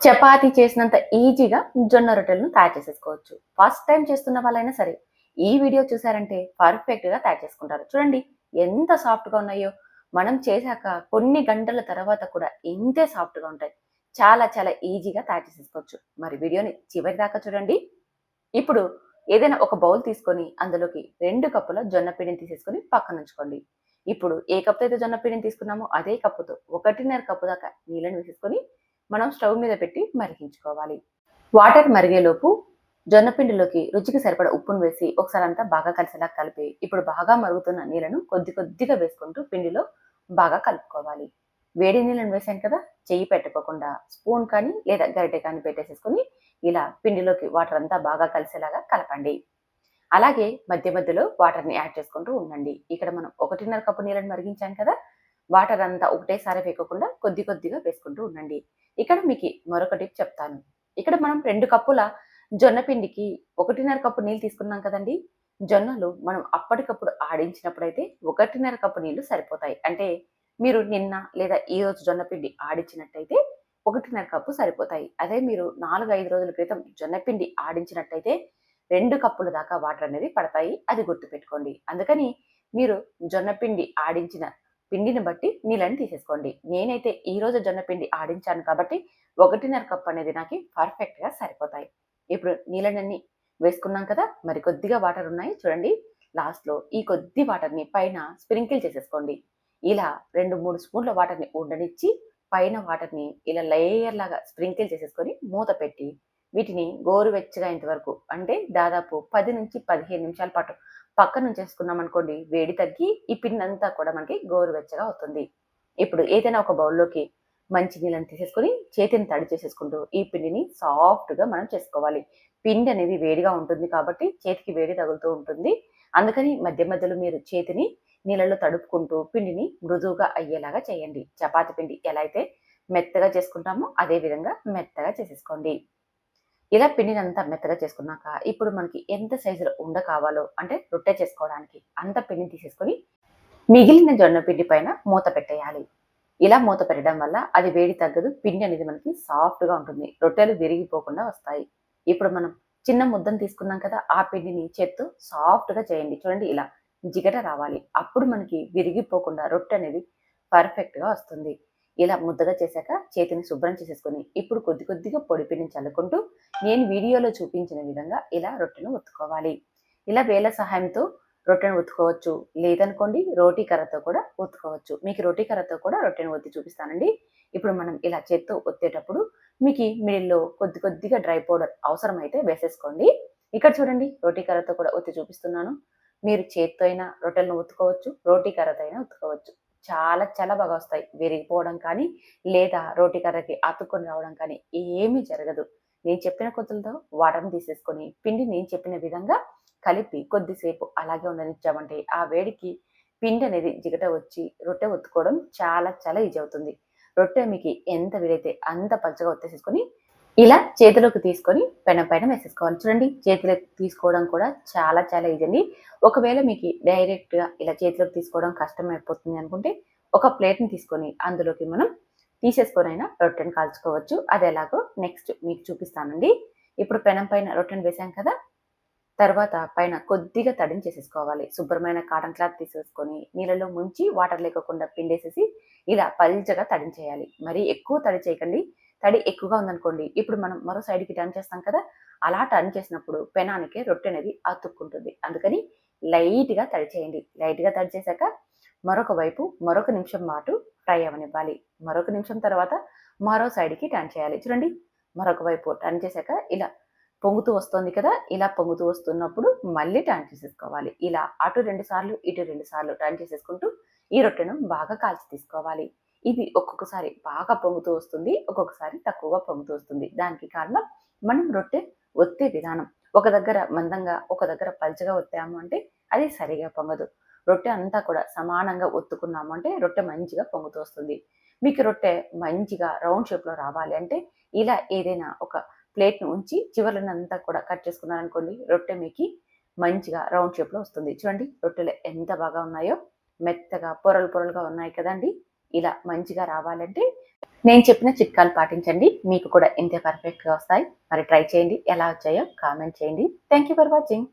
చపాతీ చేసినంత ఈజీగా జొన్న రొట్టెలను తయారు చేసేసుకోవచ్చు. ఫస్ట్ టైమ్ చేస్తున్న వాళ్ళైనా సరే, ఈ వీడియో చూసారంటే పర్ఫెక్ట్‌గా తయారు చేసుకుంటారు. చూడండి ఎంత సాఫ్ట్‌గా ఉన్నాయో. మనం చేశాక కొన్ని గంటల తర్వాత కూడా ఇంతే సాఫ్ట్‌గా ఉంటాయి. చాలా చాలా ఈజీగా తయారు చేసేసుకోవచ్చు. మరి వీడియోని చివరి దాకా చూడండి. ఇప్పుడు ఏదైనా ఒక బౌల్ తీసుకొని అందులోకి 2 కప్పుల జొన్న పిండిని తీసేసుకొని పక్కనుంచుకోండి. ఇప్పుడు ఏ కప్‌తో అయితే జొన్న పిండిని తీసుకున్నామో అదే కప్పుతో 1.5 కప్పు దాకా నీళ్ళని వేసేసుకొని మనం స్టవ్ మీద పెట్టి మరిగించుకోవాలి. వాటర్ మరిగేలోపు జొన్న పిండిలోకి రుచికి సరిపడా ఉప్పును వేసి ఒకసారి అంతా బాగా కలిసేలా కలిపి ఇప్పుడు బాగా మరుగుతున్న నీళ్ళను కొద్ది కొద్దిగా వేసుకుంటూ పిండిలో బాగా కలుపుకోవాలి. వేడి నీళ్ళని వేసాం కదా, చెయ్యి పెట్టుకోకుండా స్పూన్ కానీ లేదా గరిటె కానీ పెట్టేసేసుకొని ఇలా పిండిలోకి వాటర్ అంతా బాగా కలిసేలాగా కలపండి. అలాగే మధ్య మధ్యలో వాటర్ని యాడ్ చేసుకుంటూ ఉండండి. ఇక్కడ మనం 1.5 కప్పు నీళ్ళని మరిగించాం కదా, వాటర్ అంతా ఒకటేసారి వేయకుండా కొద్ది కొద్దిగా వేసుకుంటూ ఉండండి. ఇక్కడ మీకు మరొక టిప్ చెప్తాను. ఇక్కడ మనం 2 కప్పుల జొన్న పిండికి 1.5 కప్పు నీళ్ళు తీసుకున్నాం కదండి. జొన్నలు మనం అప్పటికప్పుడు ఆడించినప్పుడైతే 1.5 కప్పు నీళ్లు సరిపోతాయి. అంటే మీరు నిన్న లేదా ఈ రోజు జొన్న పిండి ఆడించినట్టయితే 1.5 కప్పు సరిపోతాయి. అదే మీరు 4, 5 రోజుల క్రితం జొన్న పిండి ఆడించినట్టయితే 2 కప్పుల దాకా వాటర్ అనేది పడతాయి. అది గుర్తుపెట్టుకోండి. అందుకని మీరు జొన్న పిండి ఆడించిన పిండిని బట్టి నీళ్ళని తీసేసుకోండి. నేనైతే ఈ రోజు జొన్న పిండి ఆడించాను కాబట్టి 1.5 కప్ అనేది నాకు పర్ఫెక్ట్‌గా సరిపోతాయి. ఇప్పుడు నీళ్ళనన్నీ వేసుకున్నాం కదా! మరి కొద్దిగా వాటర్ ఉన్నాయి చూడండి. లాస్ట్‌లో ఈ కొద్ది వాటర్‌ని పైన స్ప్రింకిల్ చేసేసుకోండి. ఇలా 2, 3 స్పూన్ల వాటర్‌ని ఉండనిచ్చి పైన వాటర్‌ని ఇలా లేయర్ లాగా స్ప్రింకిల్ చేసేసుకొని మూత పెట్టి వీటిని గోరువెచ్చగా అయ్యేంత వరకు అంటే దాదాపు 10-15 నిమిషాల పాటు పక్కనుంచేసుకున్నాం అనుకోండి, వేడి తగ్గి ఈ పిండంతా కూడా మనకి గోరువెచ్చగా అవుతుంది. ఇప్పుడు ఏదైనా ఒక బౌల్‌లోకి మంచి నీళ్ళని తీసేసుకొని చేతిని తడి చేసేసుకుంటూ ఈ పిండిని సాఫ్ట్‌గా మనం చేసుకోవాలి. పిండి అనేది వేడిగా ఉంటుంది కాబట్టి చేతికి వేడి తగులుతూ ఉంటుంది. అందుకని మధ్య మధ్యలో మీరు చేతిని నీళ్ళలో తడుపుకుంటూ పిండిని మృదువుగా అయ్యేలాగా చేయండి. చపాతీ పిండి ఎలా అయితే మెత్తగా చేసుకుంటామో అదే విధంగా మెత్తగా చేసేసుకోండి. ఇలా పిండినంతా మెత్తగా చేసుకున్నాక ఇప్పుడు మనకి ఎంత సైజులో ఉండ కావాలో అంటే రొట్టె చేసుకోవడానికి అంత పిండిని తీసేసుకొని మిగిలిన జొన్న పిండి పైన మూత పెట్టేయాలి. ఇలా మూత పెట్టడం వల్ల అది వేడి తగ్గదు. పిండి అనేది మనకి సాఫ్ట్‌గా ఉంటుంది. రొట్టెలు విరిగిపోకుండా వస్తాయి. ఇప్పుడు మనం చిన్న ముద్దను తీసుకున్నాం కదా, ఆ పిండిని చేత్తో సాఫ్ట్‌గా చేయండి. చూడండి ఇలా జిగట రావాలి. అప్పుడు మనకి విరిగిపోకుండా రొట్టె అనేది పర్ఫెక్ట్‌గా వస్తుంది. ఇలా ముద్దగా చేశాక చేతిని శుభ్రం చేసేసుకొని ఇప్పుడు కొద్ది కొద్దిగా పొడి పిండిని చల్లుకుంటూ నేను వీడియోలో చూపించిన విధంగా ఇలా రొట్టెను ఒత్తుకోవాలి. ఇలా వేళ్ళ సహాయంతో రొట్టెను ఒత్తుకోవచ్చు. లేదనుకోండి రోటీ కర్రతో కూడా ఒత్తుకోవచ్చు. మీకు రోటీ కర్రతో కూడా రొట్టెను ఒత్తి చూపిస్తానండి. ఇప్పుడు మనం ఇలా చేత్తో ఒత్తేటప్పుడు మీకి మిడిల్‌లో కొద్ది కొద్దిగా డ్రై పౌడర్ అవసరమైతే వేసేసుకోండి. ఇక్కడ చూడండి రోటీ కర్రతో కూడా ఒత్తి చూపిస్తున్నాను. మీరు చేత్తో అయినా రొట్టెలను ఒత్తుకోవచ్చు. రోటీ కర్రతో అయినా ఒత్తుకోవచ్చు. చాలా చాలా బాగా వస్తాయి. విరిగిపోవడం కానీ, లేదా రోటీ కర్రకి అతుక్కొని రావడం కానీ ఏమీ జరగదు. నేను చెప్పిన కొలతలతో వాటర్‌ని తీసేసుకొని పిండి నేను చెప్పిన విధంగా కలిపి కొద్దిసేపు అలాగే ఉండనిచ్చామంటే ఆ వేడికి పిండి అనేది జిగట వచ్చి రొట్టె ఒత్తుకోవడం చాలా చాలా ఈజీ అవుతుంది. రొట్టె మీకు ఎంత వీలైతే అంత పలచగా ఒత్తేసేసుకొని ఇలా చేతిలోకి తీసుకొని పెనం పైన వేసేసుకోవాలి. చూడండి చేతిలోకి తీసుకోవడం కూడా చాలా చాలా ఈజీ అండి. ఒకవేళ మీకు డైరెక్ట్‌గా ఇలా చేతిలోకి తీసుకోవడం కష్టమైపోతుంది అనుకుంటే ఒక ప్లేట్‌ని తీసుకొని అందులోకి మనం తీసేసుకొనైనా రొట్టెను కాల్చుకోవచ్చు. అదెలాగో నెక్స్ట్ మీకు చూపిస్తానండి. ఇప్పుడు పెనం పైన రొట్టెను వేసాం కదా! తర్వాత పైన కొద్దిగా తడిని చేసేసుకోవాలి. శుభ్రమైన కాటన్ క్లాత్ తీసేసుకొని నీళ్ళలో ముంచి వాటర్ లేకోకుండా పిండేసేసి ఇలా పల్చగా తడిని చేయాలి. మరీ ఎక్కువ తడి చేయకండి. తడి ఎక్కువగా ఉందనుకోండి, ఇప్పుడు మనం మరో సైడ్‌కి టర్న్ చేస్తాం కదా! అలా టర్న్ చేసినప్పుడు పెనానికి రొట్టె అనేది అతుక్కుంటుంది. అందుకని లైట్‌గా తడి చేయండి. లైట్‌గా తడి చేశాక మరొక వైపు మరొక నిమిషం పాటు ఫ్రై అవ్వనివ్వాలి. మరొక నిమిషం తర్వాత మరో సైడ్‌కి టర్న్ చేయాలి. చూడండి మరొక వైపు టర్న్ చేశాక ఇలా పొంగుతూ వస్తోంది కదా! ఇలా పొంగుతూ వస్తున్నప్పుడు మళ్ళీ టర్న్ చేసేసుకోవాలి. ఇలా అటు 2 సార్లు, ఇటు 2 సార్లు టర్న్ చేసేసుకుంటూ ఈ రొట్టెను బాగా కాల్చి తీసుకోవాలి. ఇది ఒక్కొక్కసారి బాగా పొంగుతూ వస్తుంది. ఒక్కొక్కసారి తక్కువగా పొంగుతూ వస్తుంది. దానికి కారణం మనం రొట్టె ఒత్తే విధానం. ఒక దగ్గర మందంగా, ఒక దగ్గర పల్చగా ఒత్తాము అంటే అది సరిగా పొంగదు. రొట్టె అంతా కూడా సమానంగా ఒత్తుకున్నాము అంటే రొట్టె మంచిగా పొంగుతూ వస్తుంది. మీకు రొట్టె మంచిగా రౌండ్ షేప్‌లో రావాలి అంటే ఇలా ఏదైనా ఒక ప్లేట్‌ని ఉంచి చివర్లనంతా కూడా కట్ చేసుకున్నారనుకోండి, రొట్టె మీకి మంచిగా రౌండ్ షేప్‌లో వస్తుంది. చూడండి రొట్టెలు ఎంత బాగా ఉన్నాయో, మెత్తగా పొరలు పొరలుగా ఉన్నాయి కదండీ! ఇలా మంచిగా రావాలంటే నేను చెప్పిన చిట్కాలు పాటించండి. మీకు కూడా ఇంతే పర్ఫెక్ట్‌గా వస్తాయి. మరి ట్రై చేయండి. ఎలా వచ్చాయో కామెంట్ చేయండి. Thank you for watching.